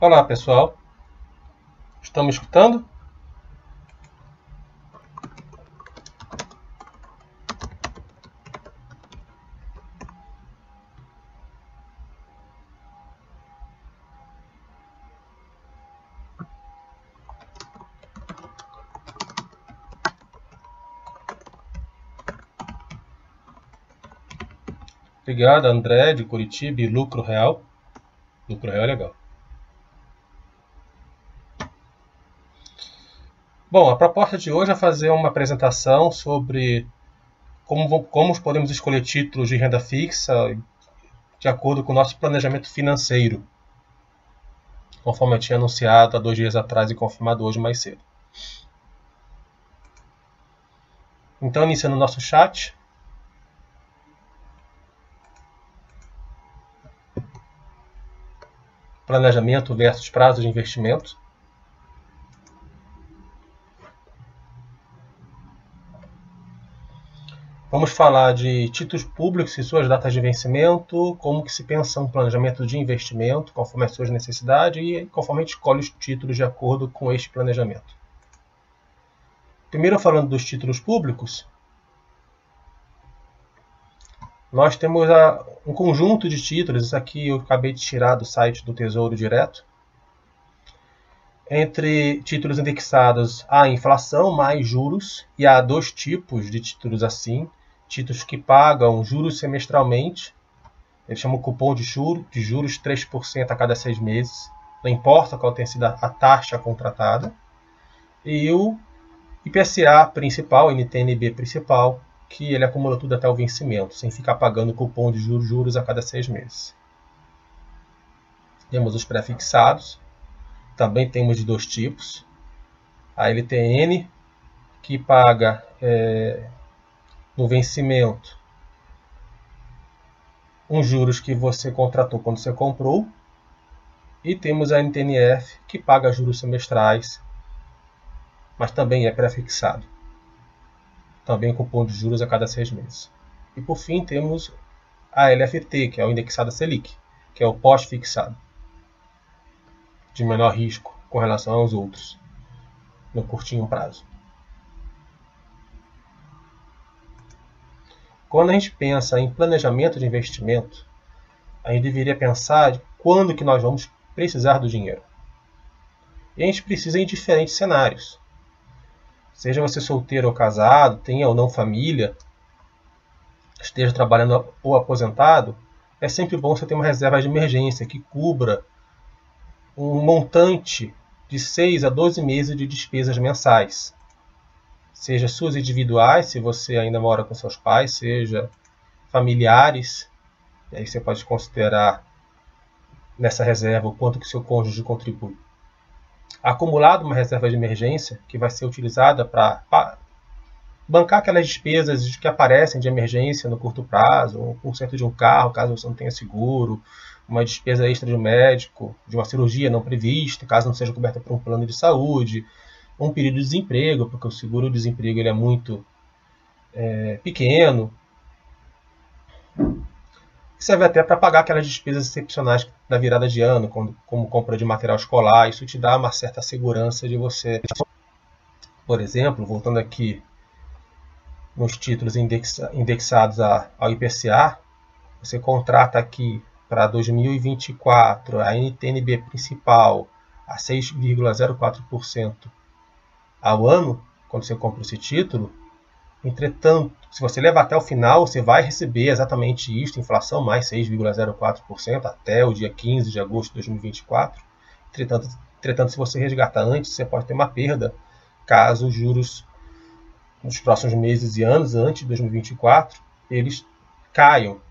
Olá pessoal, estão me escutando? Obrigado, André, de Curitiba e Lucro Real. Lucro Real é legal. Bom, a proposta de hoje é fazer uma apresentação sobre como podemos escolher títulos de renda fixa de acordo com o nosso planejamento financeiro, conforme eu tinha anunciado há 2 dias atrás e confirmado hoje mais cedo. Então, iniciando o nosso chat. Planejamento versus prazo de investimento. Vamos falar de títulos públicos e suas datas de vencimento, como que se pensa um planejamento de investimento, conforme as suas necessidades e conforme a gente escolhe os títulos de acordo com este planejamento. Primeiro, falando dos títulos públicos, nós temos um conjunto de títulos, isso aqui eu acabei de tirar do site do Tesouro Direto, entre títulos indexados à inflação mais juros, e há 2 tipos de títulos assim, títulos que pagam juros semestralmente, eles chamam o cupom de juros 3% a cada 6 meses, não importa qual tenha sido a taxa contratada, e o IPCA principal, NTN-B principal, que ele acumula tudo até o vencimento, sem ficar pagando cupom de juros a cada 6 meses. Temos os pré-fixados, também temos de 2 tipos, a LTN, que paga no vencimento uns juros que você contratou quando você comprou, e temos a NTNF, que paga juros semestrais, mas também é pré-fixado, também cupom de juros a cada 6 meses. E por fim temos a LFT, que é o indexado Selic, que é o pós-fixado, de menor risco com relação aos outros, no curtinho prazo. Quando a gente pensa em planejamento de investimento, a gente deveria pensar de quando que nós vamos precisar do dinheiro. E a gente precisa em diferentes cenários. Seja você solteiro ou casado, tenha ou não família, esteja trabalhando ou aposentado, é sempre bom você ter uma reserva de emergência que cubra um montante de 6 a 12 meses de despesas mensais. Seja suas individuais, se você ainda mora com seus pais, seja familiares, e aí você pode considerar nessa reserva o quanto que seu cônjuge contribui. Acumulado uma reserva de emergência que vai ser utilizada para bancar aquelas despesas que aparecem de emergência no curto prazo, um conserto de um carro, caso você não tenha seguro, uma despesa extra de um médico, de uma cirurgia não prevista, caso não seja coberta por um plano de saúde, um período de desemprego, porque o seguro-desemprego ele é muito pequeno. Serve até para pagar aquelas despesas excepcionais da virada de ano, como compra de material escolar. Isso te dá uma certa segurança de você. Por exemplo, voltando aqui nos títulos indexados ao IPCA, você contrata aqui para 2024 a NTN-B principal a 6,04% ao ano, quando você compra esse título. Entretanto, se você levar até o final, você vai receber exatamente isso, inflação mais 6,04% até o dia 15 de agosto de 2024. Entretanto, se você resgatar antes, você pode ter uma perda, caso os juros nos próximos meses e anos, antes de 2024, eles caiam.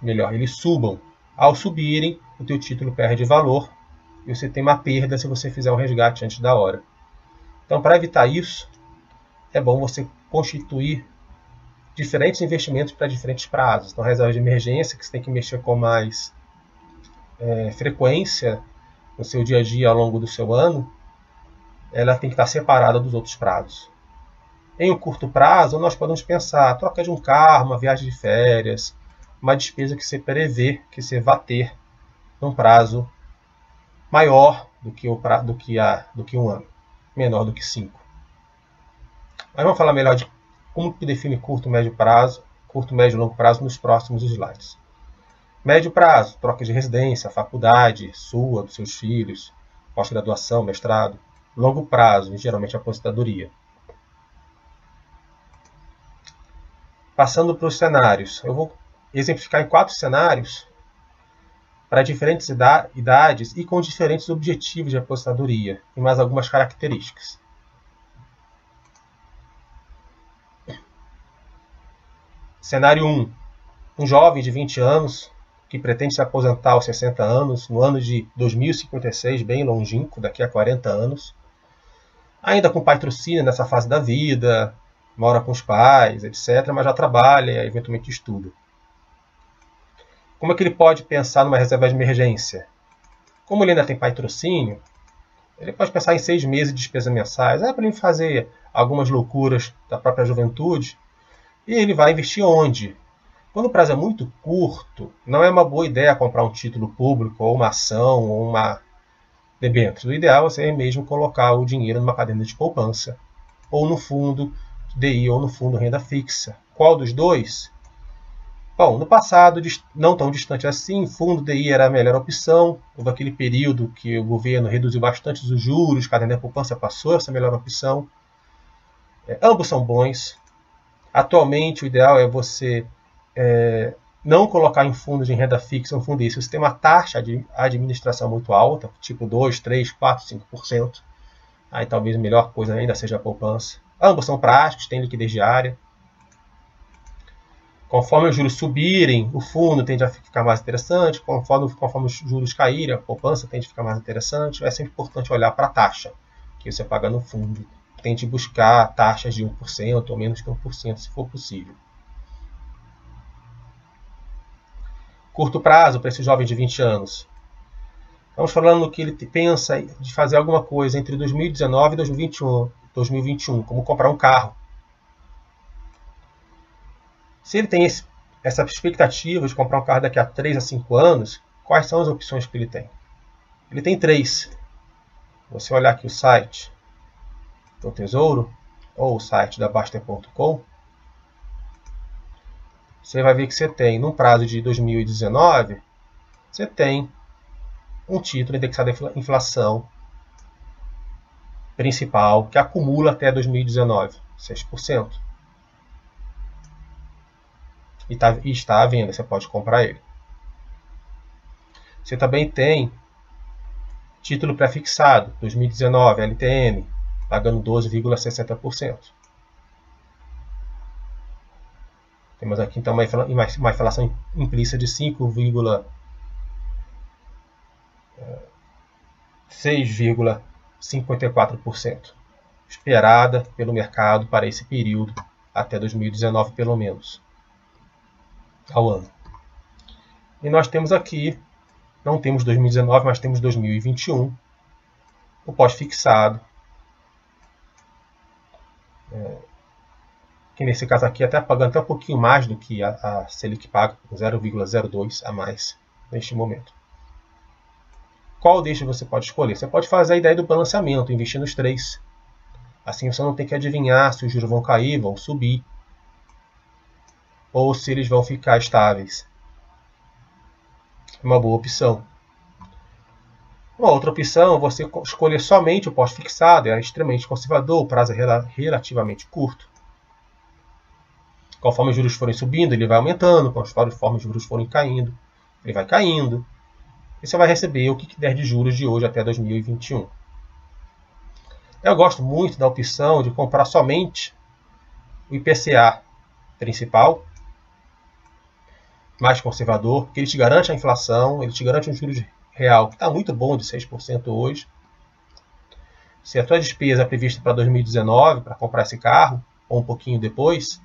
Melhor, eles subam. Ao subirem, o teu título perde valor e você tem uma perda se você fizer um resgate antes da hora. Então, para evitar isso, é bom você constituir diferentes investimentos para diferentes prazos. Então, reserva de emergência, que você tem que mexer com mais frequência no seu dia a dia ao longo do seu ano, ela tem que estar separada dos outros prazos. Em um curto prazo, nós podemos pensar a troca de um carro, uma viagem de férias, uma despesa que você prevê que você vai ter num prazo maior do que um ano, menor do que 5. Mas vamos falar melhor de como que define curto, médio, e longo prazo nos próximos slides. Médio prazo, troca de residência, faculdade, sua, dos seus filhos, pós-graduação, mestrado. Longo prazo, geralmente aposentadoria. Passando para os cenários. Eu vou exemplificar em 4 cenários para diferentes idades e com diferentes objetivos de aposentadoria e mais algumas características. Cenário 1. Um jovem de 20 anos que pretende se aposentar aos 60 anos, no ano de 2056, bem longínquo, daqui a 40 anos. Ainda com patrocínio nessa fase da vida, mora com os pais, etc., mas já trabalha e eventualmente estuda. Como é que ele pode pensar numa reserva de emergência? Como ele ainda tem patrocínio, ele pode pensar em 6 meses de despesas mensais. Para ele fazer algumas loucuras da própria juventude. E ele vai investir onde? Quando o prazo é muito curto, não é uma boa ideia comprar um título público, ou uma ação, ou uma debênture. O ideal é você mesmo colocar o dinheiro numa caderneta de poupança, ou no fundo DI, ou no fundo renda fixa. Qual dos dois? Bom, no passado, não tão distante assim, fundo DI era a melhor opção. Houve aquele período que o governo reduziu bastante os juros, caderneta de poupança passou a ser a melhor opção. Ambos são bons. Atualmente, o ideal é você não colocar em fundo de renda fixa um fundo desse. Você tem uma taxa de administração muito alta, tipo 2, 3, 4, 5%. Aí talvez a melhor coisa ainda seja a poupança. Ambos são práticos, têm liquidez diária. Conforme os juros subirem, o fundo tende a ficar mais interessante. Conforme os juros caírem, a poupança tende a ficar mais interessante. É sempre importante olhar para a taxa que você paga no fundo. Tente buscar taxas de 1% ou menos que 1%, se for possível. Curto prazo para esse jovem de 20 anos. Estamos falando que ele pensa de fazer alguma coisa entre 2019 e 2021, como comprar um carro. Se ele tem essa expectativa de comprar um carro daqui a 3 a 5 anos, quais são as opções que ele tem? Ele tem 3. Você olhar aqui o site do Tesouro, ou o site da Baster.com, você vai ver que você tem, no prazo de 2019, você tem um título indexado à inflação principal, que acumula até 2019, 6%. E está à venda, você pode comprar ele. Você também tem título pré-fixado, 2019, LTN, pagando 12,60%. Temos aqui então uma inflação implícita de 6,54%, esperada pelo mercado para esse período, até 2019 pelo menos, ao ano. E nós temos aqui, não temos 2019, mas temos 2021, o pós-fixado, que nesse caso aqui até pagando até um pouquinho mais do que a Selic paga, 0,02 a mais neste momento. Qual deixa você pode escolher? Você pode fazer a ideia do balanceamento, investir nos 3. Assim você não tem que adivinhar se os juros vão cair, vão subir, ou se eles vão ficar estáveis. É uma boa opção. Uma outra opção é você escolher somente o pós-fixado, é extremamente conservador, o prazo é relativamente curto. Conforme os juros forem subindo, ele vai aumentando. Conforme os juros forem caindo, ele vai caindo. E você vai receber o que der de juros de hoje até 2021. Eu gosto muito da opção de comprar somente o IPCA principal, mais conservador, porque ele te garante a inflação, ele te garante um juros real que está muito bom, de 6% hoje. Se a tua despesa é prevista para 2019, para comprar esse carro, ou um pouquinho depois,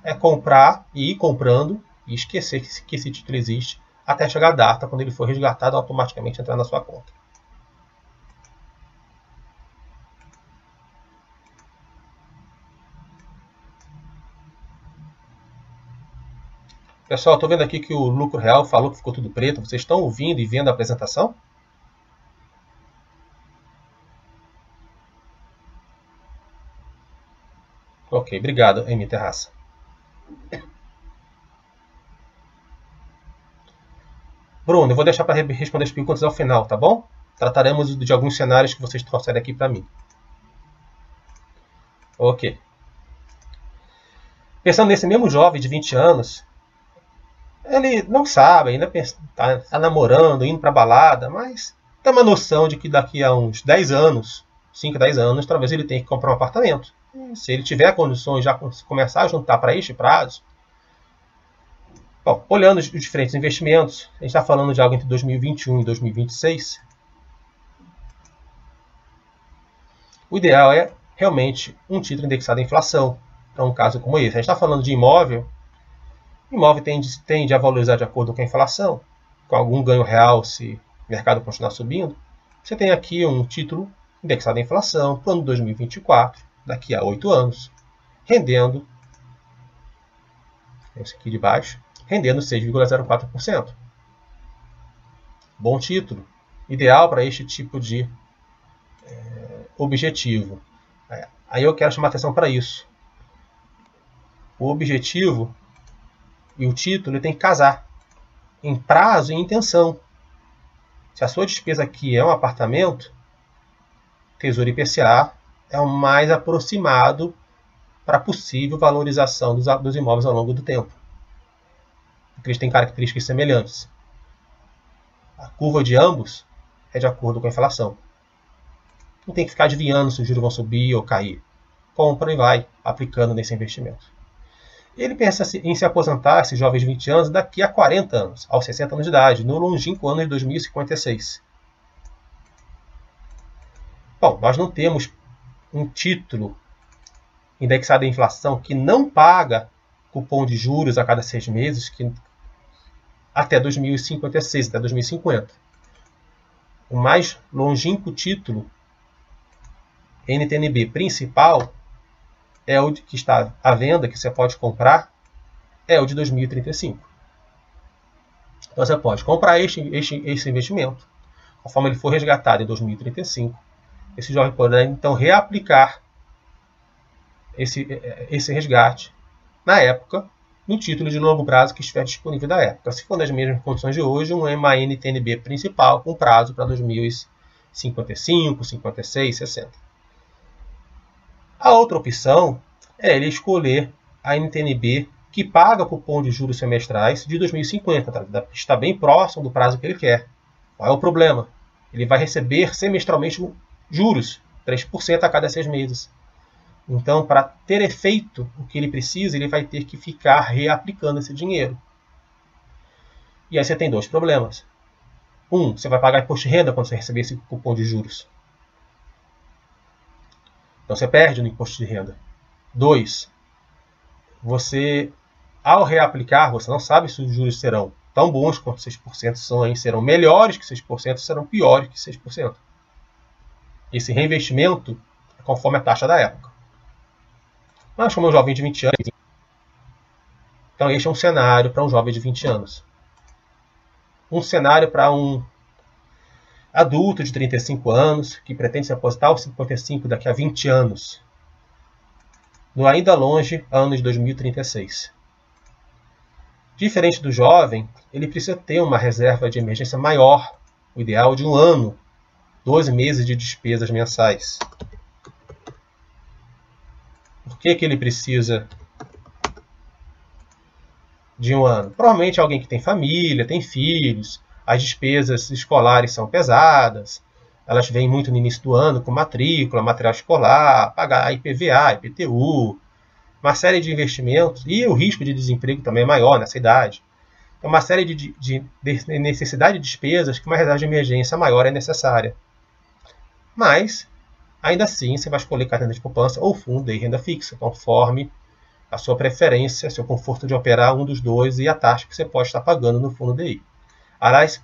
é comprar e ir comprando e esquecer que esse título existe até chegar a data, quando ele for resgatado, automaticamente entrar na sua conta. Pessoal, estou vendo aqui que o lucro real falou que ficou tudo preto. Vocês estão ouvindo e vendo a apresentação? Ok, obrigado, Amy Terraça. Bruno, eu vou deixar para responder as perguntas ao final, tá bom? Trataremos de alguns cenários que vocês trouxeram aqui para mim. Ok. Pensando nesse mesmo jovem de 20 anos, ele não sabe, ainda está namorando, indo para balada, mas tem uma noção de que daqui a uns 10 anos, 5, 10 anos, talvez ele tenha que comprar um apartamento. E se ele tiver condições de já começar a juntar para este prazo. Bom, olhando os diferentes investimentos, a gente está falando de algo entre 2021 e 2026. O ideal é realmente um título indexado à inflação, para um caso como esse. A gente está falando de imóvel. Imóvel tende a valorizar de acordo com a inflação, com algum ganho real se o mercado continuar subindo. Você tem aqui um título indexado à inflação para o ano 2024, daqui a 8 anos, rendendo, esse aqui de baixo, rendendo 6,04%. Bom título, ideal para este tipo de objetivo. Aí eu quero chamar atenção para isso. O objetivo e o título tem que casar em prazo e intenção. Se a sua despesa aqui é um apartamento, Tesouro IPCA é o mais aproximado para a possível valorização dos imóveis ao longo do tempo. Porque eles têm características semelhantes. A curva de ambos é de acordo com a inflação. Não tem que ficar adivinhando se os juros vão subir ou cair. Compra e vai aplicando nesse investimento. Ele pensa em se aposentar, esse jovem de 20 anos, daqui a 40 anos, aos 60 anos de idade, no longínquo ano de 2056. Bom, nós não temos um título indexado à inflação que não paga cupom de juros a cada 6 meses, até 2056, até 2050. O mais longínquo título NTNB principal é o que está à venda, que você pode comprar, é o de 2035. Então você pode comprar esse investimento, conforme ele for resgatado em 2035. Esse jovem poderá então reaplicar esse resgate na época, no título de longo prazo que estiver disponível da época. Se for nas mesmas condições de hoje, um NTNB principal com prazo para 2055, 56, 60. A outra opção é ele escolher a NTNB que paga cupom de juros semestrais de 2050. Tá? Está bem próximo do prazo que ele quer. Qual é o problema? Ele vai receber semestralmente juros, 3% a cada 6 meses. Então, para ter efeito o que ele precisa, ele vai ter que ficar reaplicando esse dinheiro. E aí você tem dois problemas. Você vai pagar imposto de renda quando você receber esse cupom de juros. Então você perde no imposto de renda. 2, você, ao reaplicar, você não sabe se os juros serão tão bons quanto 6% serão melhores que 6%, serão piores que 6%. Esse reinvestimento é conforme a taxa da época. Mas como é um jovem de 20 anos, então este é um cenário para um jovem de 20 anos. Um cenário para um adulto de 35 anos, que pretende se aposentar aos 55 daqui a 20 anos, no ainda longe ano de 2036. Diferente do jovem, ele precisa ter uma reserva de emergência maior, o ideal de 1 ano, 12 meses de despesas mensais. Por que ele precisa de 1 ano? Provavelmente alguém que tem família, tem filhos, as despesas escolares são pesadas, elas vêm muito no início do ano com matrícula, material escolar, pagar IPVA, IPTU, uma série de investimentos, e o risco de desemprego também é maior nessa idade. Então, uma série de necessidade de despesas que uma reserva de emergência maior é necessária. Mas, ainda assim, você vai escolher carteira de poupança ou fundo de renda fixa, conforme a sua preferência, seu conforto de operar um dos dois e a taxa que você pode estar pagando no fundo DI. Aliás,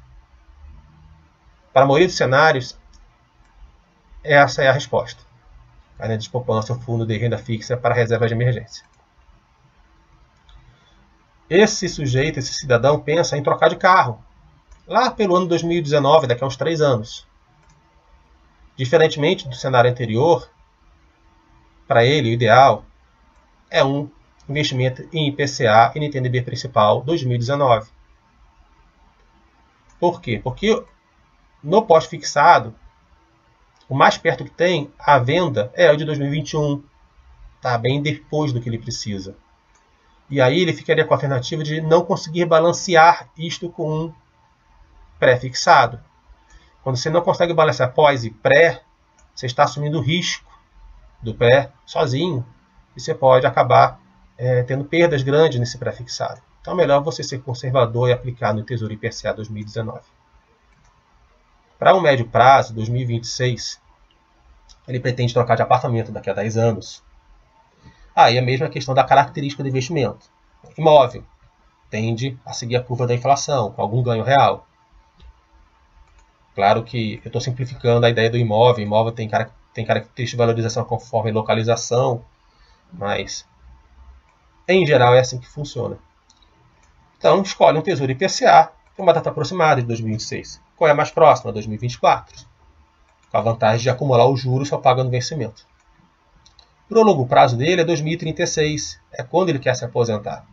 para a maioria dos cenários, essa é a resposta. Carteira de poupança ou fundo de renda fixa para reserva de emergência. Esse sujeito, esse cidadão, pensa em trocar de carro lá pelo ano 2019, daqui a uns 3 anos. Diferentemente do cenário anterior, para ele, o ideal é um investimento em IPCA e NTN-B principal 2019. Por quê? Porque no pós-fixado, o mais perto que tem, a venda é o de 2021. Tá bem depois do que ele precisa. E aí ele ficaria com a alternativa de não conseguir balancear isto com um pré-fixado. Quando você não consegue balancear pós e pré, você está assumindo o risco do pré sozinho e você pode acabar tendo perdas grandes nesse pré-fixado. Então é melhor você ser conservador e aplicar no Tesouro IPCA 2019. Para um médio prazo, 2026, ele pretende trocar de apartamento daqui a 10 anos. Aí a mesma questão da característica do investimento. Imóvel tende a seguir a curva da inflação, com algum ganho real. Claro que eu estou simplificando a ideia do imóvel. O imóvel tem características de valorização conforme a localização, mas em geral é assim que funciona. Então escolhe um Tesouro IPCA com uma data aproximada de 2026. Qual é a mais próxima? 2024. Com a vantagem de acumular os juros só paga no vencimento. Para o longo prazo dele é 2036, é quando ele quer se aposentar.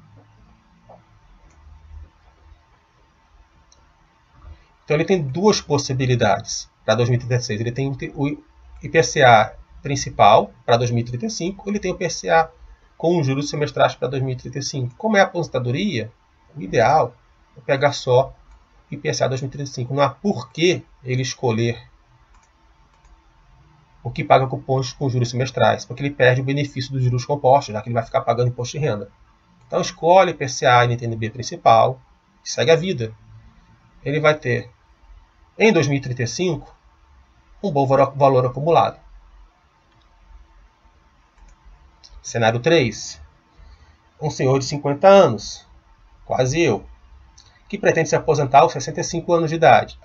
Então ele tem duas possibilidades para 2036. Ele tem o IPCA principal para 2035, ele tem o IPCA com os juros semestrais para 2035. Como é a aposentadoria, o ideal é pegar só o IPCA 2035. Não há por que ele escolher o que paga cupons com juros semestrais, porque ele perde o benefício dos juros compostos, já que ele vai ficar pagando imposto de renda. Então escolhe IPCA e NTN-B principal e segue a vida. Ele vai ter, em 2035, um bom valor acumulado. Cenário 3. Um senhor de 50 anos, quase eu, que pretende se aposentar aos 65 anos de idade,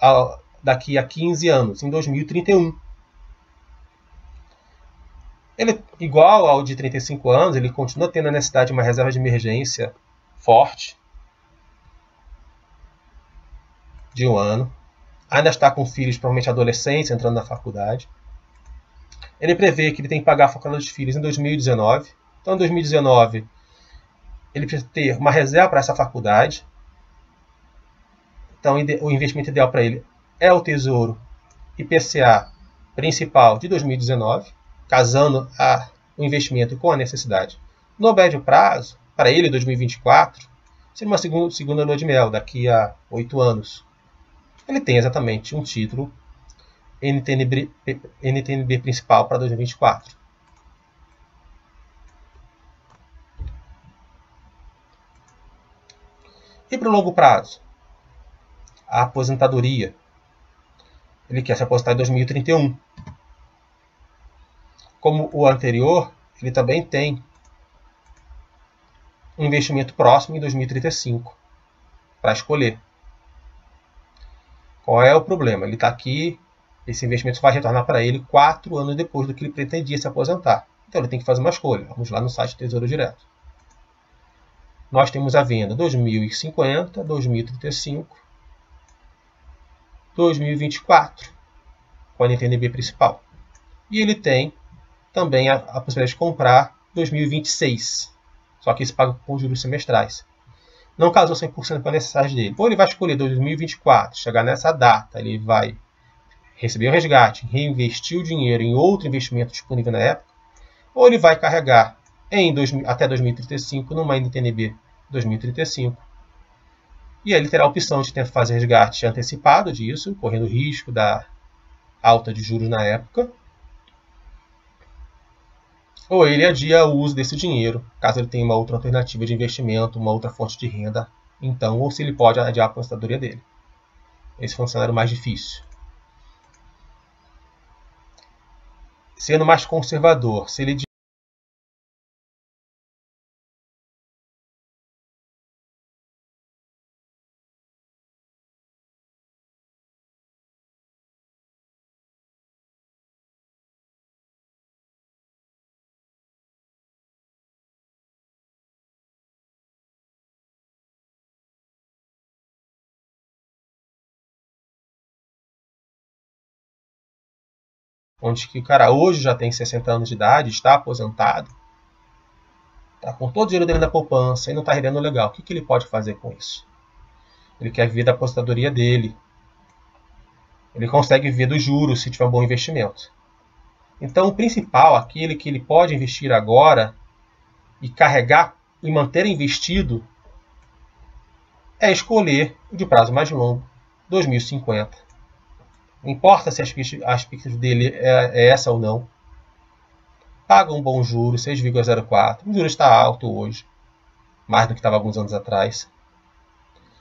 daqui a 15 anos, em 2031. Ele, igual ao de 35 anos, ele continua tendo a necessidade de uma reserva de emergência forte, de 1 ano. Ainda está com filhos, provavelmente adolescentes, entrando na faculdade. Ele prevê que ele tem que pagar a faculdade dos filhos em 2019. Então, em 2019, ele precisa ter uma reserva para essa faculdade. Então, o investimento ideal para ele é o Tesouro IPCA principal de 2019, casando o investimento com a necessidade. No médio prazo, para ele, 2024, seria uma segunda lua de mel, daqui a 8 anos. Ele tem exatamente um título NTN-B principal para 2024. E para o longo prazo? A aposentadoria. Ele quer se aposentar em 2031. Como o anterior, ele também tem um investimento próximo em 2035 para escolher. Qual é o problema? Ele está aqui, esse investimento vai retornar para ele 4 anos depois do que ele pretendia se aposentar. Então ele tem que fazer uma escolha. Vamos lá no site Tesouro Direto. Nós temos a venda 2050, 2035, 2024, com a NTN-B principal. E ele tem também a possibilidade de comprar 2026, só que isso paga com juros semestrais. Não casou 100% com a necessidade dele. Ou ele vai escolher 2024, chegar nessa data, ele vai receber o resgate, reinvestir o dinheiro em outro investimento disponível na época, ou ele vai carregar até 2035 numa NTN-B 2035. E aí ele terá a opção de tentar fazer resgate antecipado disso, correndo o risco da alta de juros na época, ou ele adia o uso desse dinheiro, caso ele tenha uma outra alternativa de investimento, uma outra fonte de renda, então, ou se ele pode adiar a aposentadoria dele. Esse foi um cenário mais difícil. Sendo mais conservador, se ele onde que o cara hoje já tem 60 anos de idade, está aposentado, Tá com todo o dinheiro dele na poupança e não está rendendo legal. O que ele pode fazer com isso? Ele quer viver da aposentadoria dele. Ele consegue viver dos juros se tiver um bom investimento. Então, o principal, aquele que ele pode investir agora e carregar e manter investido, é escolher o de prazo mais longo, 2050. Não importa se a expectativa dele é essa ou não. Paga um bom juro, 6,04. O juro está alto hoje, mais do que estava alguns anos atrás.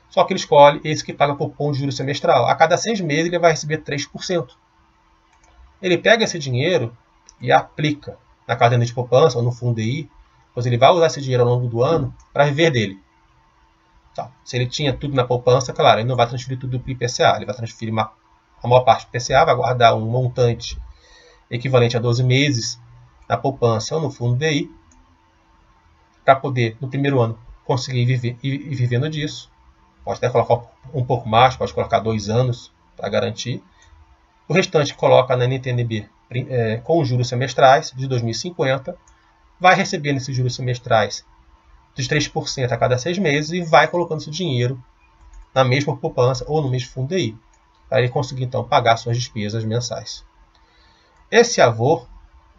Só que ele escolhe esse que paga por ponto de juros semestral. A cada 6 meses ele vai receber 3%. Ele pega esse dinheiro e aplica na caderneta de poupança ou no fundo DI, pois ele vai usar esse dinheiro ao longo do ano para viver dele. Tá. Se ele tinha tudo na poupança, claro, ele não vai transferir tudo para o IPCA. Ele vai transferir a maior parte do IPCA, vai guardar um montante equivalente a 12 meses na poupança ou no fundo DI, para poder, no primeiro ano, conseguir viver e vivendo disso. Pode até colocar um pouco mais, pode colocar 2 anos para garantir. O restante coloca na NTNB com juros semestrais de 2050, vai receber nesses juros semestrais dos 3% a cada 6 meses e vai colocando esse dinheiro na mesma poupança ou no mesmo fundo DI, para ele conseguir então pagar suas despesas mensais. Esse avô,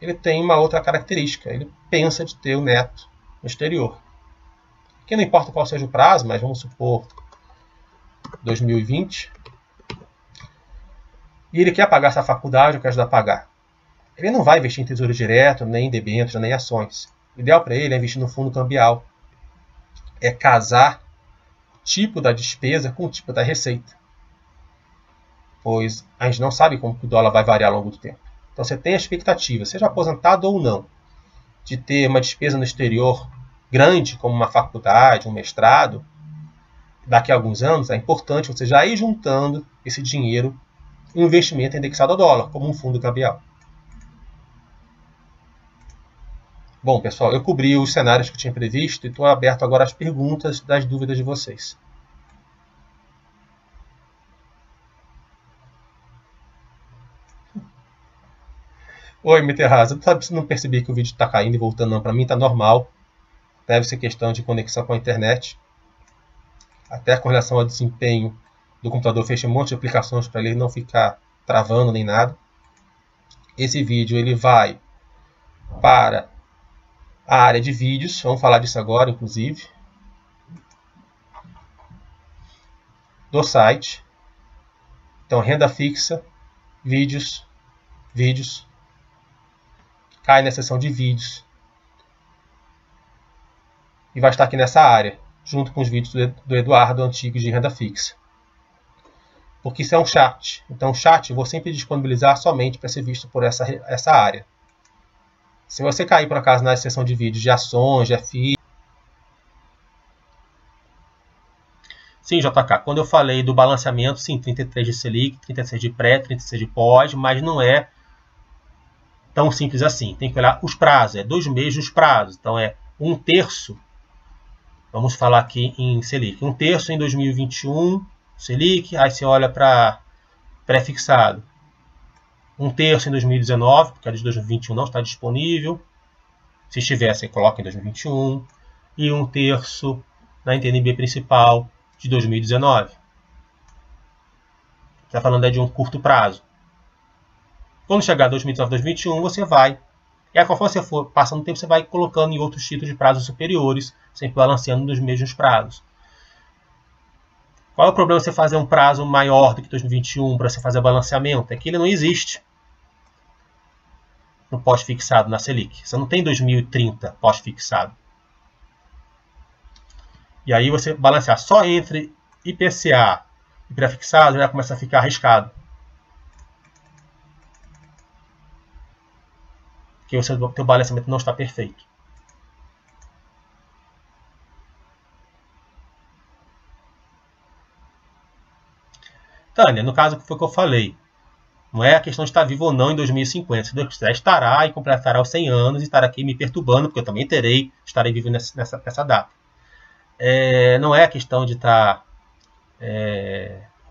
ele tem uma outra característica, ele pensa de ter o neto no exterior. Que não importa qual seja o prazo, mas vamos supor 2020, e ele quer pagar essa faculdade ou quer ajudar a pagar. Ele não vai investir em tesouro direto, nem em debêntures, nem em ações. O ideal para ele é investir no fundo cambial. É casar o tipo da despesa com o tipo da receita. Pois a gente não sabe como o dólar vai variar ao longo do tempo. Então você tem a expectativa, seja aposentado ou não, de ter uma despesa no exterior grande, como uma faculdade, um mestrado, daqui a alguns anos, é importante você já ir juntando esse dinheiro em um investimento indexado ao dólar, como um fundo cambial. Bom, pessoal, eu cobri os cenários que eu tinha previsto e estou aberto agora às perguntas das dúvidas de vocês. Oi, Meterraza, sabe se não percebi que o vídeo está caindo e voltando não? Para mim está normal. Deve ser questão de conexão com a internet. Até com relação ao desempenho do computador, fechei um monte de aplicações para ele não ficar travando nem nada. Esse vídeo ele vai para a área de vídeos, vamos falar disso agora, inclusive, do site. Então, renda fixa, vídeos, cai na seção de vídeos e vai estar aqui nessa área, junto com os vídeos do Eduardo, antigos de renda fixa. Porque isso é um chat. Então, o chat eu vou sempre disponibilizar somente para ser visto por essa área. Se você cair, por acaso, na seção de vídeos de ações, de FI... Sim, JK, quando eu falei do balanceamento, sim, 33 de Selic, 36 de pré, 36 de pós, mas não é tão simples assim. Tem que olhar os prazos, é 2 meses os prazos. Então, é 1/3, vamos falar aqui em Selic, 1/3 em 2021, Selic, aí você olha para pré-fixado. 1/3 em 2019, porque a de 2021 não está disponível. Se estiver, você coloca em 2021. E 1/3 na NTNB principal de 2019. Está falando de um curto prazo. Quando chegar 2019, 2021, você vai. E aí, conforme você for passando o tempo, você vai colocando em outros títulos de prazos superiores, sempre balanceando nos mesmos prazos. Qual é o problema de você fazer um prazo maior do que 2021 para você fazer balanceamento? É que ele não existe no pós-fixado na Selic. Você não tem 2030 pós-fixado. E aí você balancear só entre IPCA e pré-fixado já começa a ficar arriscado. Porque o seu balanceamento não está perfeito. Tânia, no caso que foi o que eu falei, não é a questão de estar vivo ou não em 2050. Se Deus quiser, estará e completará os 100 anos e estará aqui me perturbando, porque eu também estarei vivo nessa data. Não é a questão de estar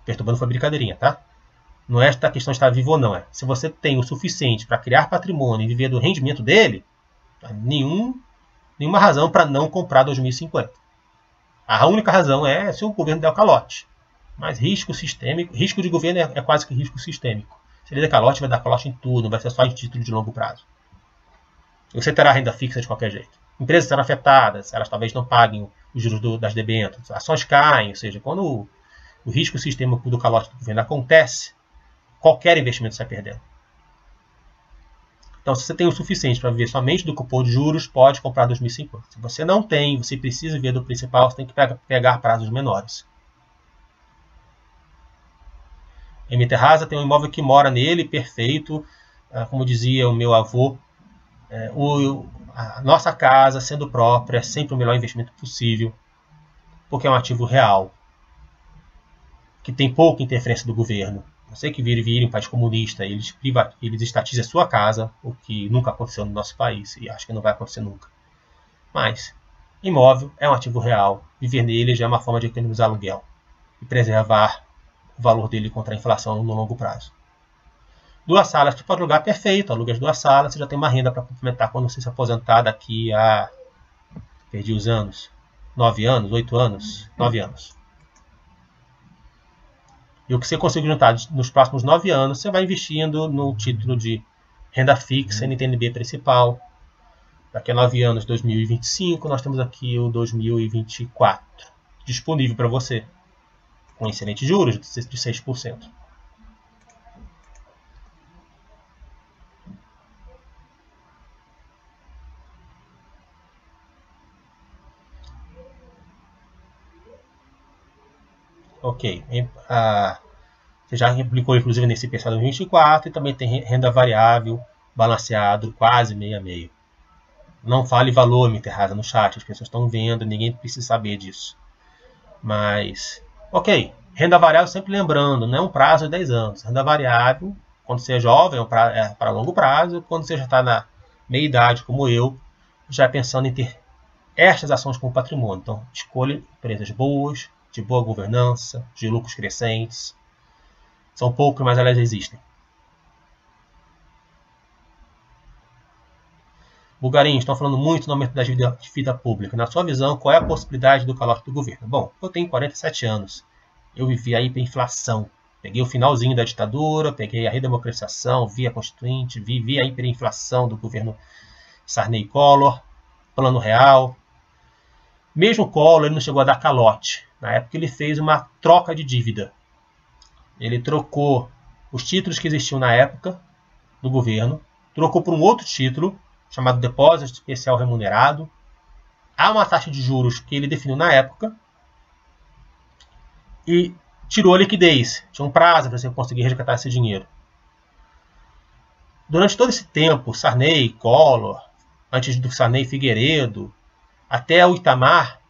perturbando, foi brincadeirinha, tá? Não é a questão de estar vivo ou não. Se você tem o suficiente para criar patrimônio e viver do rendimento dele, nenhum nenhuma razão para não comprar 2050. A única razão é se o governo der o calote. Mas risco sistêmico, risco de governo é quase que risco sistêmico. Se ele der calote, vai dar calote em tudo, não vai ser só em título de longo prazo. Você terá renda fixa de qualquer jeito. Empresas serão afetadas, elas talvez não paguem os juros das debêntures. Ações caem, ou seja, quando o risco sistêmico do calote do governo acontece, qualquer investimento sai perdendo. Então, se você tem o suficiente para viver somente do cupom de juros, pode comprar 2050. Se você não tem, você precisa viver do principal, você tem que pegar prazos menores. M. Terraza tem um imóvel que mora nele, perfeito. Como dizia o meu avô, a nossa casa, sendo própria, é sempre o melhor investimento possível, porque é um ativo real, que tem pouca interferência do governo. Não sei que vire um país comunista, eles estatizam a sua casa, o que nunca aconteceu no nosso país, e acho que não vai acontecer nunca. Mas, imóvel é um ativo real, viver nele já é uma forma de economizar aluguel e preservar o valor dele contra a inflação no longo prazo. 2 salas, você pode alugar perfeito, aluga as 2 salas, você já tem uma renda para complementar quando você se aposentar daqui a... perdi os anos, 9 anos, 8 anos, 9 anos. E o que você conseguir juntar nos próximos 9 anos, você vai investindo no título de renda fixa, NTNB principal. Daqui a 9 anos, 2025, nós temos aqui o 2024 disponível para você, com excelentes juros de 6%. Ok, você já aplicou inclusive nesse IPCA 2024 e também tem renda variável balanceado quase meio a meio. Não fale valor, me Terraza, no chat, as pessoas estão vendo, ninguém precisa saber disso. Mas, ok, renda variável sempre lembrando, não é um prazo de 10 anos. Renda variável, quando você é jovem, é para longo prazo, quando você já está na meia idade, como eu, já pensando em ter estas ações como patrimônio. Então, escolha empresas boas, de boa governança, de lucros crescentes. São poucas, mas elas existem. Bulgarinho, estão falando muito no aumento da dívida pública. Na sua visão, qual é a possibilidade do calote do governo? Bom, eu tenho 47 anos. Eu vivi a hiperinflação. Peguei o finalzinho da ditadura, peguei a redemocratização, vi a Constituinte, vivi a hiperinflação do governo Sarney-Collor, Plano Real. Mesmo o Collor ele não chegou a dar calote. Na época ele fez uma troca de dívida. Ele trocou os títulos que existiam na época do governo, trocou por um outro título, chamado Depósito Especial Remunerado. Há uma taxa de juros que ele definiu na época e tirou a liquidez. Tinha um prazo para você conseguir resgatar esse dinheiro. Durante todo esse tempo, Sarney, Collor, antes do Sarney, Figueiredo, até o Itamar,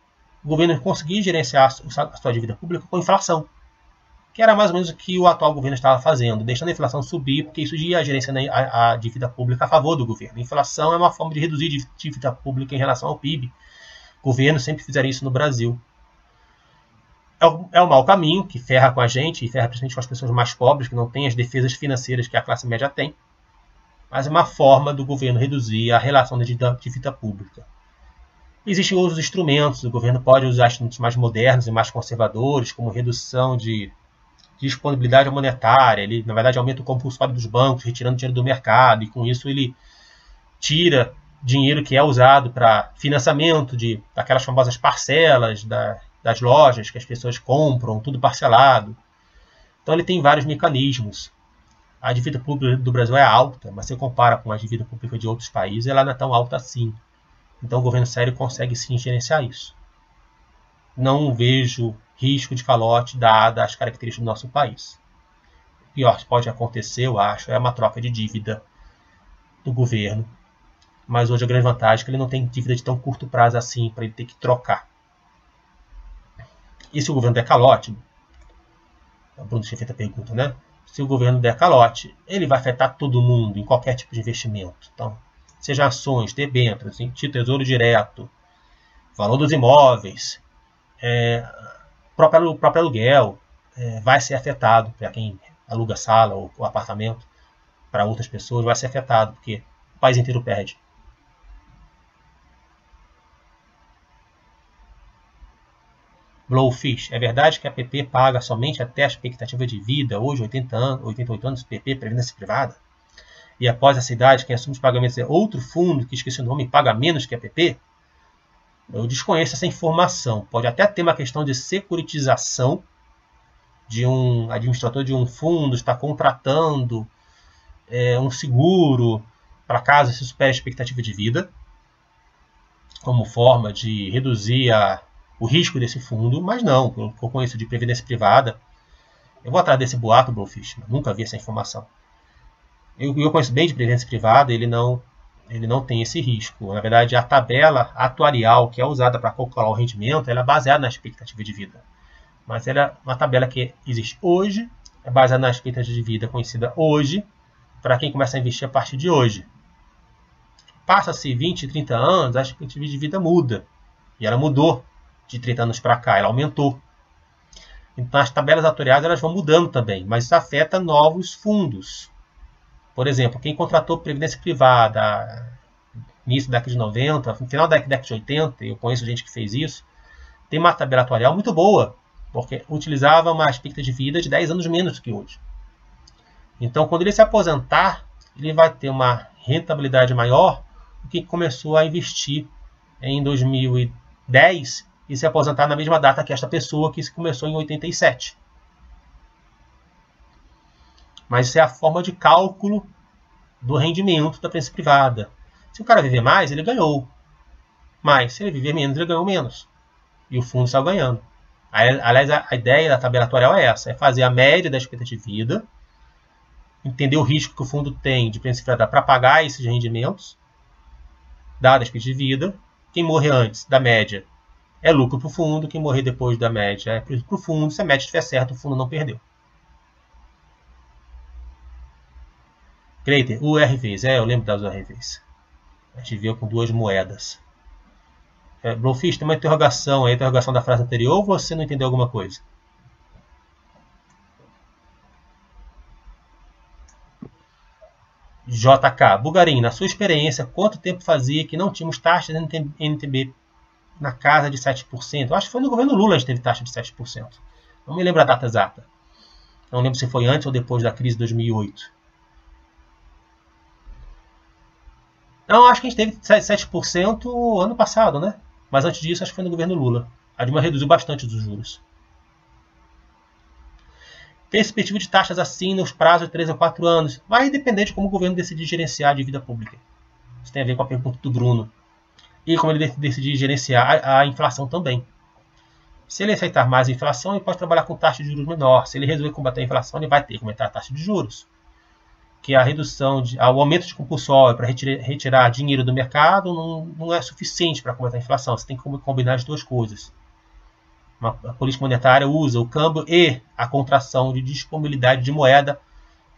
o governo conseguia gerenciar a sua dívida pública com inflação, que era mais ou menos o que o atual governo estava fazendo, deixando a inflação subir, porque isso ia gerenciando a dívida pública a favor do governo. A inflação é uma forma de reduzir a dívida pública em relação ao PIB. Governos sempre fizeram isso no Brasil. É um mau caminho que ferra com a gente, e ferra principalmente com as pessoas mais pobres, que não têm as defesas financeiras que a classe média tem. Mas é uma forma do governo reduzir a relação da dívida pública. Existem outros instrumentos, o governo pode usar instrumentos mais modernos e mais conservadores, como redução de disponibilidade monetária. Ele, na verdade, aumenta o compulsório dos bancos, retirando dinheiro do mercado, e com isso ele tira dinheiro que é usado para financiamento daquelas famosas parcelas das lojas que as pessoas compram, tudo parcelado. Então ele tem vários mecanismos. A dívida pública do Brasil é alta, mas se compara com a dívida pública de outros países, ela não é tão alta assim. Então o governo sério consegue sim gerenciar isso. Não vejo risco de calote dada as características do nosso país. O pior que pode acontecer, eu acho, é uma troca de dívida do governo. Mas hoje a grande vantagem é que ele não tem dívida de tão curto prazo assim para ele ter que trocar. E se o governo der calote, o Bruno tinha feito a pergunta, né? Se o governo der calote, ele vai afetar todo mundo em qualquer tipo de investimento. Então, seja ações, debêntures, tesouro direto, valor dos imóveis, próprio aluguel vai ser afetado para quem aluga sala ou apartamento, para outras pessoas vai ser afetado, porque o país inteiro perde. Blowfish, é verdade que a PP paga somente até a expectativa de vida, hoje 88 anos, PP, Previdência Privada? E após essa idade, quem assume os pagamentos é outro fundo, que esqueci o nome, paga menos que a PP? Eu desconheço essa informação. Pode até ter uma questão de securitização de um administrador de um fundo, está contratando um seguro para caso se supere a expectativa de vida, como forma de reduzir o risco desse fundo, mas não, pelo que eu conheço de previdência privada, eu vou atrás desse boato, Blowfish, nunca vi essa informação. Eu conheço bem de previdência privada, ele não tem esse risco. Na verdade, a tabela atuarial que é usada para calcular o rendimento, ela é baseada na expectativa de vida. Mas ela é uma tabela que existe hoje, é baseada na expectativa de vida conhecida hoje, para quem começa a investir a partir de hoje. Passa-se 20, 30 anos, a expectativa de vida muda. E ela mudou de 30 anos para cá, ela aumentou. Então as tabelas atuariais elas vão mudando também, mas isso afeta novos fundos. Por exemplo, quem contratou previdência privada início da década de 90, no final da década de 80, eu conheço gente que fez isso, tem uma tabela atuarial muito boa, porque utilizava uma expectativa de vida de 10 anos menos do que hoje. Então, quando ele se aposentar, ele vai ter uma rentabilidade maior do que começou a investir em 2010 e se aposentar na mesma data que esta pessoa que começou em 87. Mas isso é a forma de cálculo do rendimento da previdência privada. Se o cara viver mais, ele ganhou. Mas se ele viver menos, ele ganhou menos. E o fundo está ganhando. Aliás, a ideia da tabela atuarial é essa. É fazer a média da expectativa de vida, entender o risco que o fundo tem de previdência privada para pagar esses rendimentos, dada a expectativa de vida. Quem morrer antes da média é lucro para o fundo, quem morrer depois da média é prejuízo para o fundo. Se a média estiver certa, o fundo não perdeu. Greater, URVs. Eu lembro das URVs. A gente viu com duas moedas. Blowfish, tem uma interrogação aí, a interrogação da frase anterior, ou você não entendeu alguma coisa? JK, Bugarim, na sua experiência, quanto tempo fazia que não tínhamos taxas de NTB na casa de 7%? Eu acho que foi no governo Lula que a gente teve taxa de 7%. Não me lembro a data exata. Não lembro se foi antes ou depois da crise de 2008. Não, acho que a gente teve 7% ano passado, né? Mas antes disso, acho que foi no governo Lula. A Dilma reduziu bastante os juros. Perspectiva de taxas assim nos prazos de 3 a 4 anos. Vai depender de como o governo decidir gerenciar a dívida pública. Isso tem a ver com a pergunta do Bruno. E como ele decidir gerenciar a inflação também. Se ele aceitar mais a inflação, ele pode trabalhar com taxa de juros menor. Se ele resolver combater a inflação, ele vai ter que aumentar a taxa de juros. Que a redução, o aumento de compulsório para retirar dinheiro do mercado não é suficiente para combater a inflação. Você tem que combinar as duas coisas. A política monetária usa o câmbio e a contração de disponibilidade de moeda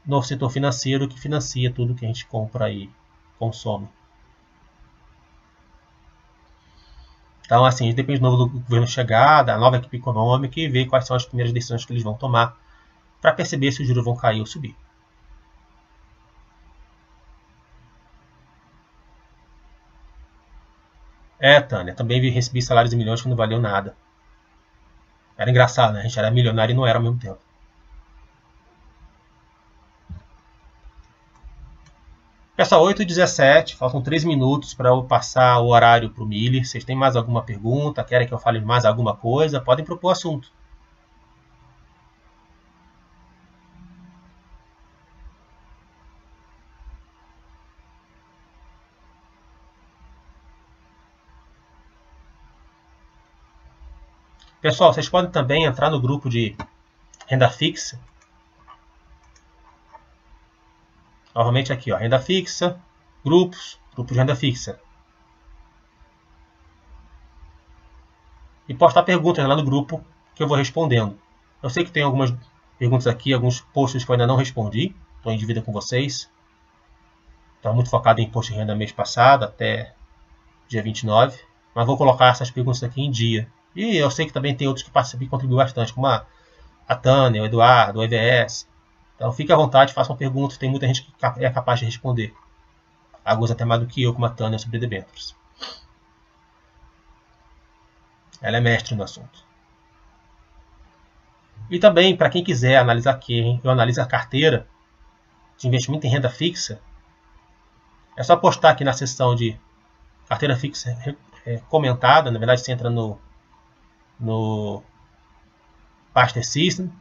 no setor financeiro que financia tudo que a gente compra e consome. Então, assim, depende de novo do governo chegar, da nova equipe econômica e ver quais são as primeiras decisões que eles vão tomar para perceber se os juros vão cair ou subir. Tânia, também recebi salários de milhões que não valiam nada. Era engraçado, né? A gente era milionário e não era ao mesmo tempo. Pessoal, 8h17, faltam 3 minutos para eu passar o horário para o Miller. Vocês têm mais alguma pergunta? Querem que eu fale mais alguma coisa? Podem propor assunto. Pessoal, vocês podem também entrar no grupo de renda fixa. Novamente aqui, ó, renda fixa, grupos de renda fixa. E postar perguntas lá no grupo que eu vou respondendo. Eu sei que tem algumas perguntas aqui, alguns posts que eu ainda não respondi. Estou em dívida com vocês. Estava muito focado em imposto de renda mês passado, até dia 29. Mas vou colocar essas perguntas aqui em dia. E eu sei que também tem outros que participam e contribuem bastante, como a Tânia, o Eduardo, o EVS. Então fique à vontade, façam perguntas. Tem muita gente que é capaz de responder. Alguns até mais do que eu, como a Tânia, sobre debêntures. Ela é mestre no assunto. E também, para quem quiser analisar eu analiso a carteira de investimento em renda fixa, é só postar aqui na seção de carteira fixa comentada. Na verdade, você entra no Master System,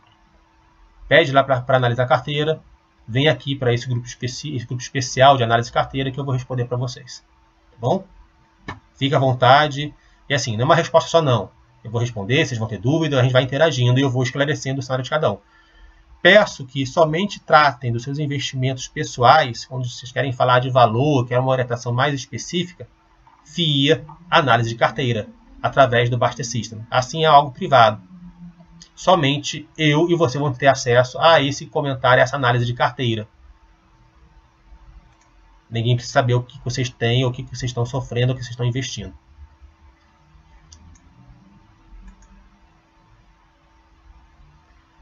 pede lá para analisar a carteira, vem aqui para esse grupo especial de análise de carteira que eu vou responder para vocês. Tá bom? Fica à vontade. E assim, não é uma resposta só não. Eu vou responder, vocês vão ter dúvida, a gente vai interagindo e eu vou esclarecendo o cenário de cada um. Peço que somente tratem dos seus investimentos pessoais, onde vocês querem falar de valor, querem uma orientação mais específica, via análise de carteira, através do Baster System. Assim é algo privado. Somente eu e você vão ter acesso a esse comentário, a essa análise de carteira. Ninguém precisa saber o que vocês têm, o que vocês estão sofrendo, o que vocês estão investindo.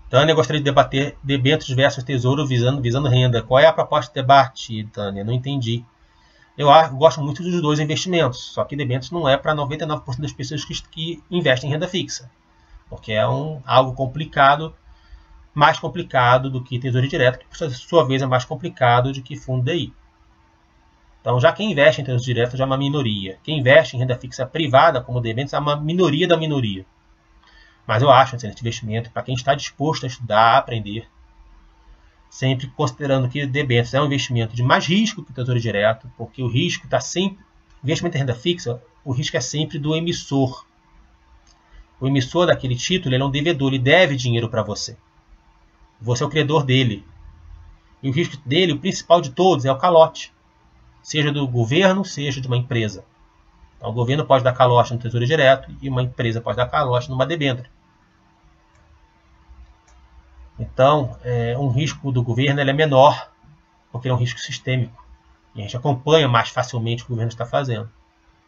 Tânia, gostaria de debater debêntures versus tesouro visando renda. Qual é a proposta de debate, Tânia? Não entendi. Eu gosto muito dos dois investimentos, só que debêntures não é para 99% das pessoas que investem em renda fixa, porque é algo complicado, mais complicado do que tesouro direto, que por sua vez é mais complicado do que fundo DI. Então, já quem investe em tesouro direto já é uma minoria. Quem investe em renda fixa privada, como debêntures, é uma minoria da minoria. Mas eu acho um excelente investimento para quem está disposto a estudar, a aprender. Sempre considerando que debêntures é um investimento de mais risco que o tesouro direto, porque o risco está sempre... Investimento em renda fixa, o risco é sempre do emissor. O emissor daquele título ele é um devedor, ele deve dinheiro para você. Você é o credor dele. E o risco dele, o principal de todos, é o calote. Seja do governo, seja de uma empresa. Então, o governo pode dar calote no tesouro direto e uma empresa pode dar calote numa debênture. Então, um risco do governo ele é menor, porque é um risco sistêmico. E a gente acompanha mais facilmente o que o governo está fazendo.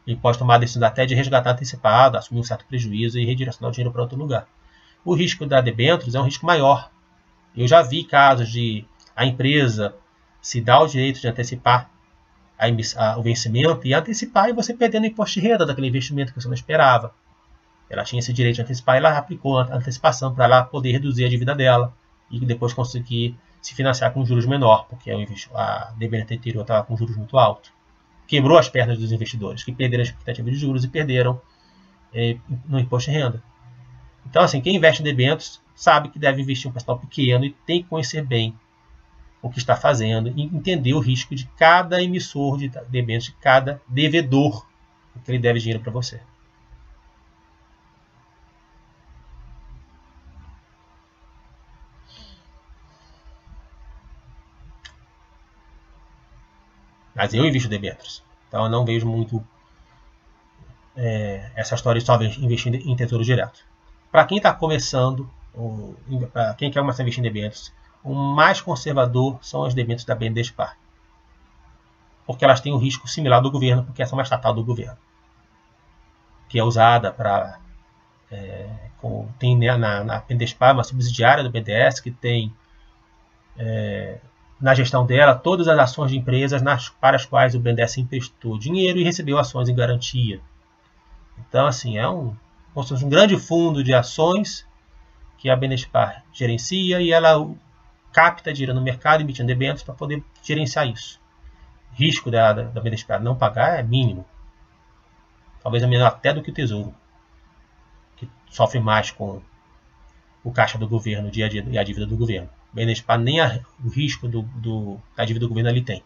Ele pode tomar a decisão até de resgatar antecipado, assumir um certo prejuízo e redirecionar o dinheiro para outro lugar. O risco da debêntures é um risco maior. Eu já vi casos de a empresa se dar o direito de antecipar o vencimento e antecipar e você perdendo o imposto de renda daquele investimento que você não esperava. Ela tinha esse direito de antecipar e ela aplicou a antecipação para ela poder reduzir a dívida dela e depois conseguir se financiar com juros menor, porque a debênture anterior estava com juros muito altos. Quebrou as pernas dos investidores, que perderam a expectativa de juros e perderam no imposto de renda. Então, assim, quem investe em debêntures sabe que deve investir um percentual pequeno e tem que conhecer bem o que está fazendo e entender o risco de cada emissor de debêntures, de cada devedor, que ele deve dinheiro para você. Mas eu invisto em debêntures. Então eu não vejo muito essa história de só investir em tesouro direto. Para quem está começando, para quem quer começar a investir em debêntures, o mais conservador são as debêntures da BNDESPAR. Porque elas têm um risco similar do governo, porque essa é uma estatal do governo. Que é usada para... tem na BNDESPAR uma subsidiária do BNDES que tem... na gestão dela, todas as ações de empresas para as quais o BNDES emprestou dinheiro e recebeu ações em garantia. Então, assim, é um grande fundo de ações que a BNDESPAR gerencia e ela capta dinheiro no mercado, emitindo debêntures para poder gerenciar isso. O risco da BNDESPAR não pagar é mínimo. Talvez é menor até do que o Tesouro, que sofre mais com o caixa do governo e a dívida do governo. O BNDESPAR nem o risco da dívida do governo ali tem.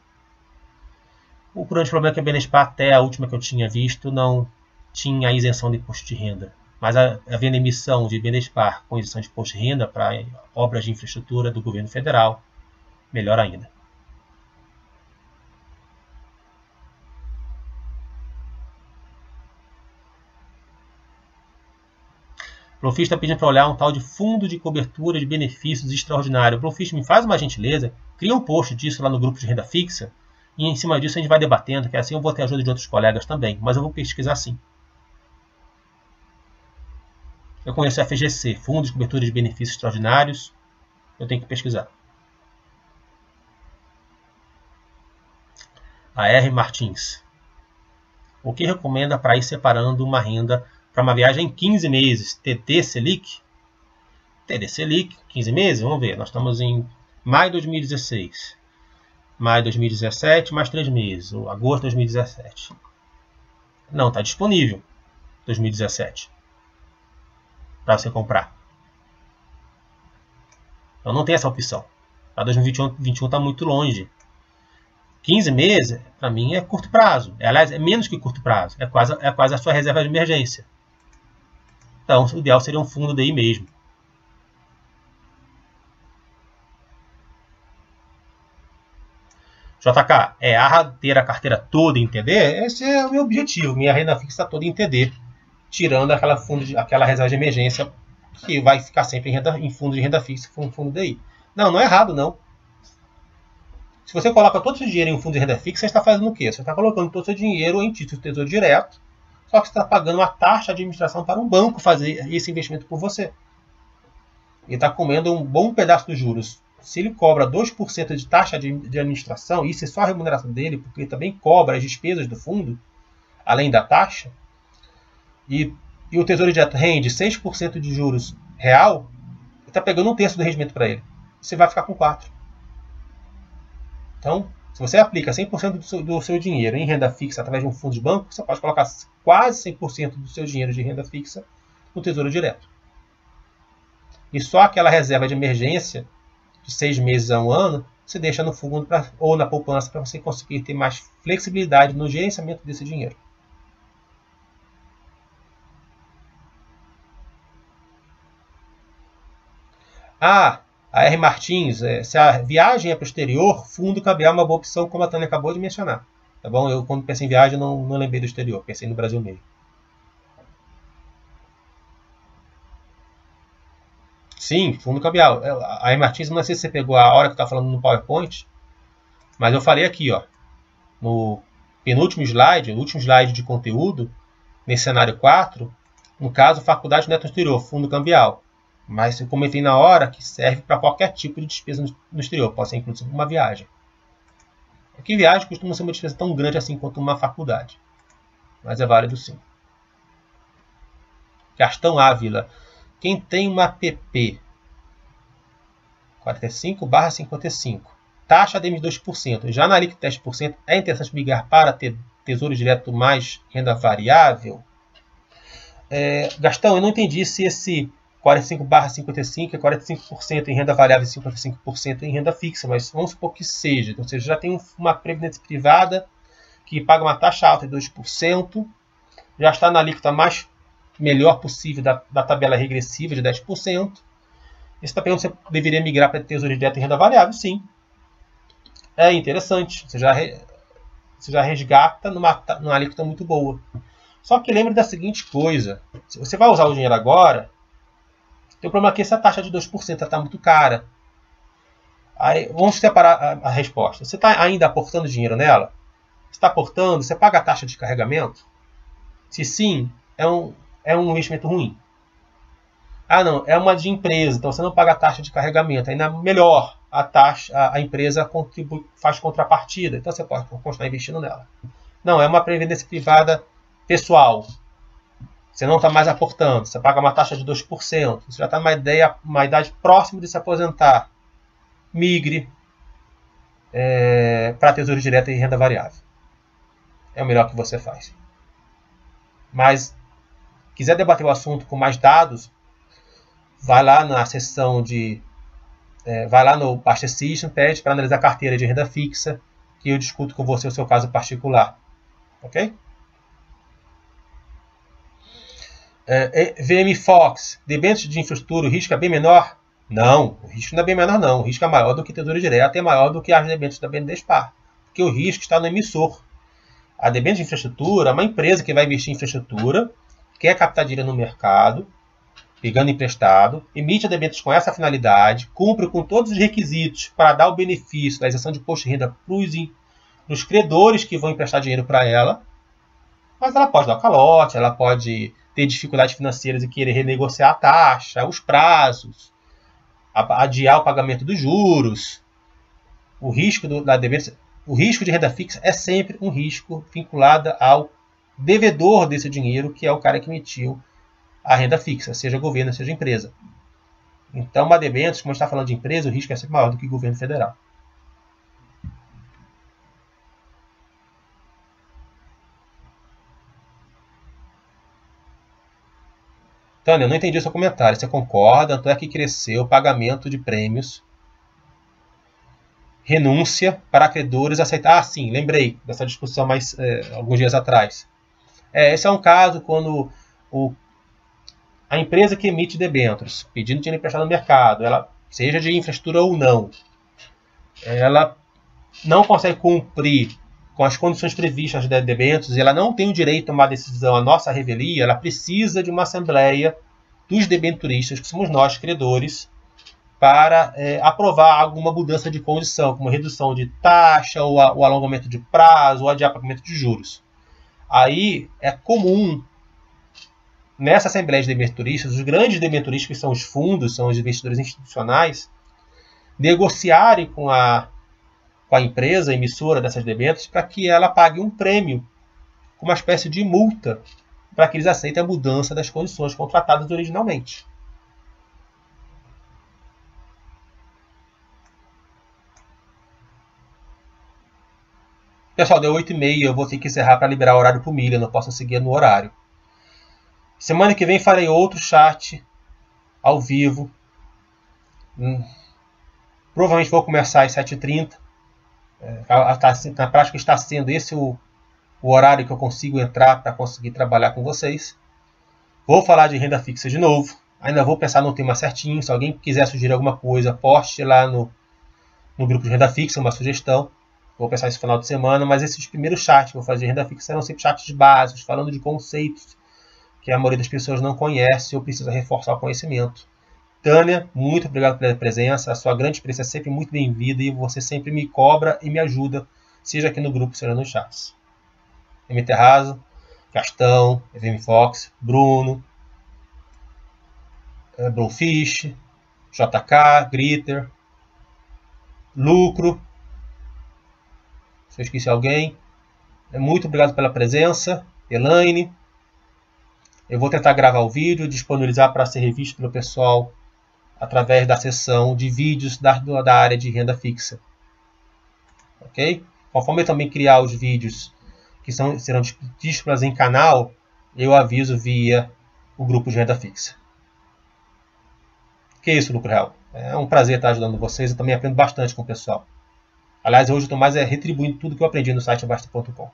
O grande problema é que a BNDESPAR, até a última que eu tinha visto, não tinha isenção de imposto de renda. Mas havendo emissão de BNDESPAR com isenção de imposto de renda para obras de infraestrutura do governo federal, melhor ainda. O Profis está pedindo para olhar um tal de fundo de cobertura de benefícios extraordinário. Profis, me faz uma gentileza, cria um post disso lá no grupo de renda fixa e em cima disso a gente vai debatendo, que assim eu vou ter ajuda de outros colegas também, mas eu vou pesquisar sim. Eu conheço a FGC, Fundo de Cobertura de Benefícios Extraordinários, eu tenho que pesquisar. A R. Martins. O que recomenda para ir separando uma renda para uma viagem em 15 meses? TT Selic? TD Selic, 15 meses, vamos ver. Nós estamos em maio de 2016. Maio de 2017, mais 3 meses. Ou agosto de 2017. Não, está disponível. 2017. Para você comprar. Então não tem essa opção. Para 2021 está muito longe. 15 meses, para mim, é curto prazo. Aliás, é menos que curto prazo. É quase a sua reserva de emergência. Então, o ideal seria um fundo DI mesmo. JK, ter a carteira toda em TD? Esse é o meu objetivo. Minha renda fixa toda em TD. Tirando aquela reserva de emergência que vai ficar sempre em fundo de renda fixa, fundo DI. Não é errado, não. Se você coloca todo o seu dinheiro em um fundo de renda fixa, você está fazendo o quê? Você está colocando todo o seu dinheiro em título de tesouro direto, só que você está pagando uma taxa de administração para um banco fazer esse investimento por você. Ele está comendo um bom pedaço dos juros. Se ele cobra 2% de taxa de administração, isso é só a remuneração dele, porque ele também cobra as despesas do fundo, além da taxa, e o Tesouro Direto rende 6% de juros real, ele está pegando 1/3 do rendimento para ele. Você vai ficar com 4%. Então, se você aplica 100% do seu dinheiro em renda fixa através de um fundo de banco, você pode colocar quase 100% do seu dinheiro de renda fixa no Tesouro Direto. E só aquela reserva de emergência de 6 meses a 1 ano, você deixa no fundo ou na poupança para você conseguir ter mais flexibilidade no gerenciamento desse dinheiro. A R. Martins, se a viagem é para o exterior, fundo cambial é uma boa opção, como a Tânia acabou de mencionar. Tá bom? Eu, quando pensei em viagem, não lembrei do exterior, pensei no Brasil mesmo. Sim, fundo cambial. A R. Martins, não sei se você pegou a hora que eu estava falando no PowerPoint, mas eu falei aqui, ó, no penúltimo slide, o último slide de conteúdo, nesse cenário 4, no caso, faculdade neto exterior, fundo cambial. Mas eu comentei na hora que serve para qualquer tipo de despesa no exterior, pode ser inclusive uma viagem. Aqui viagem costuma ser uma despesa tão grande assim quanto uma faculdade, mas é válido sim. Gastão Ávila, quem tem uma PP 45/55, taxa de 2%, já na LIC 10%, é interessante migrar para ter tesouro direto mais renda variável? Gastão, eu não entendi se esse 45/55 é 45% em renda variável e 55% em renda fixa, mas vamos supor que seja. Então, você já tem uma previdência privada que paga uma taxa alta de 2%, já está na alíquota melhor possível da tabela regressiva de 10%. Você está perguntando se você deveria migrar para tesouro direto em renda variável? Sim. É interessante. Você já resgata numa alíquota muito boa. Só que lembre da seguinte coisa. Se você vai usar o dinheiro agora, tem um problema aqui, essa taxa de 2% está muito cara. Aí, vamos separar a resposta. Você está ainda aportando dinheiro nela? Você está aportando? Você paga a taxa de carregamento? Se sim, é um investimento ruim. Ah, não, é uma de empresa, então você não paga a taxa de carregamento. Ainda melhor, a empresa faz contrapartida, então você pode continuar investindo nela. Não, é uma previdência privada pessoal. Você não está mais aportando, você paga uma taxa de 2%, você já está numa idade próxima de se aposentar. Migre para tesouro direto e renda variável. É o melhor que você faz. Mas, quiser debater o assunto com mais dados, vai lá na seção vai lá no Baixa System, pede para analisar a carteira de renda fixa, que eu discuto com você o seu caso particular. Ok? VM Fox, debêntures de infraestrutura, o risco é bem menor? Não, o risco não é bem menor não. O risco é maior do que tesouro direto e é maior do que as debêntures da BNDESPar. Porque o risco está no emissor. A debênture de infraestrutura é uma empresa que vai investir em infraestrutura, quer captar dinheiro no mercado, pegando emprestado, emite a debêntures com essa finalidade, cumpre com todos os requisitos para dar o benefício da isenção de imposto de renda para os credores que vão emprestar dinheiro para ela, mas ela pode dar calote, ela pode ter dificuldades financeiras e querer renegociar a taxa, os prazos, adiar o pagamento dos juros. O risco o risco de renda fixa é sempre um risco vinculado ao devedor desse dinheiro, que é o cara que emitiu a renda fixa, seja governo, seja empresa. Então, uma debêntures, como a gente está falando de empresa, o risco é sempre maior do que o governo federal. Tânia, eu não entendi o seu comentário. Você concorda? Tanto é que cresceu o pagamento de prêmios, renúncia para credores aceitar. Ah, sim, lembrei dessa discussão alguns dias atrás. Esse é um caso quando a empresa que emite debêntures, pedindo dinheiro emprestado no mercado, ela seja de infraestrutura ou não, ela não consegue cumprir com as condições previstas das debêntures, ela não tem o direito de tomar decisão à nossa revelia, ela precisa de uma assembleia dos debenturistas, que somos nós, credores, para aprovar alguma mudança de condição, como redução de taxa, ou o alongamento de prazo, ou adiantamento de juros. Aí é comum, nessa Assembleia de Debenturistas, os grandes debenturistas, que são os fundos, são os investidores institucionais, negociarem com a empresa emissora dessas debêntures para que ela pague um prêmio, uma espécie de multa, para que eles aceitem a mudança das condições contratadas originalmente. Pessoal, deu 8h30, eu vou ter que encerrar para liberar o horário para o Milha, não posso seguir no horário. Semana que vem farei outro chat ao vivo. Provavelmente vou começar às 7h30. Na prática está sendo esse o horário que eu consigo entrar para conseguir trabalhar com vocês. Vou falar de renda fixa de novo. Ainda vou pensar no tema certinho. Se alguém quiser sugerir alguma coisa, poste lá no grupo de renda fixa uma sugestão. Vou pensar esse final de semana, mas esses primeiros chats que eu vou fazer de renda fixa serão sempre chats básicos, falando de conceitos que a maioria das pessoas não conhece ou precisa reforçar o conhecimento. Tânia, muito obrigado pela presença. A sua grande experiência é sempre muito bem-vinda e você sempre me cobra e me ajuda, seja aqui no grupo, seja nos chats. M. Terrazo, Gastão, EVM Fox, Bruno, Brunfish, JK, Gritter, Lucro. Se eu esqueci alguém, muito obrigado pela presença. Elaine. Eu vou tentar gravar o vídeo e disponibilizar para ser revisto pelo pessoal através da seção de vídeos da área de renda fixa. Ok? Conforme eu também criar os vídeos que serão disponíveis em canal, eu aviso via o grupo de renda fixa. Que isso, Lucro Real. É um prazer estar ajudando vocês. Eu também aprendo bastante com o pessoal. Aliás, hoje eu estou mais retribuindo tudo que eu aprendi no site Basta.com.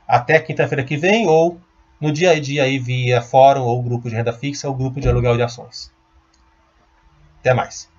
Até quinta-feira que vem, ou no dia a dia aí via fórum ou grupo de renda fixa ou grupo de aluguel de ações. Até mais.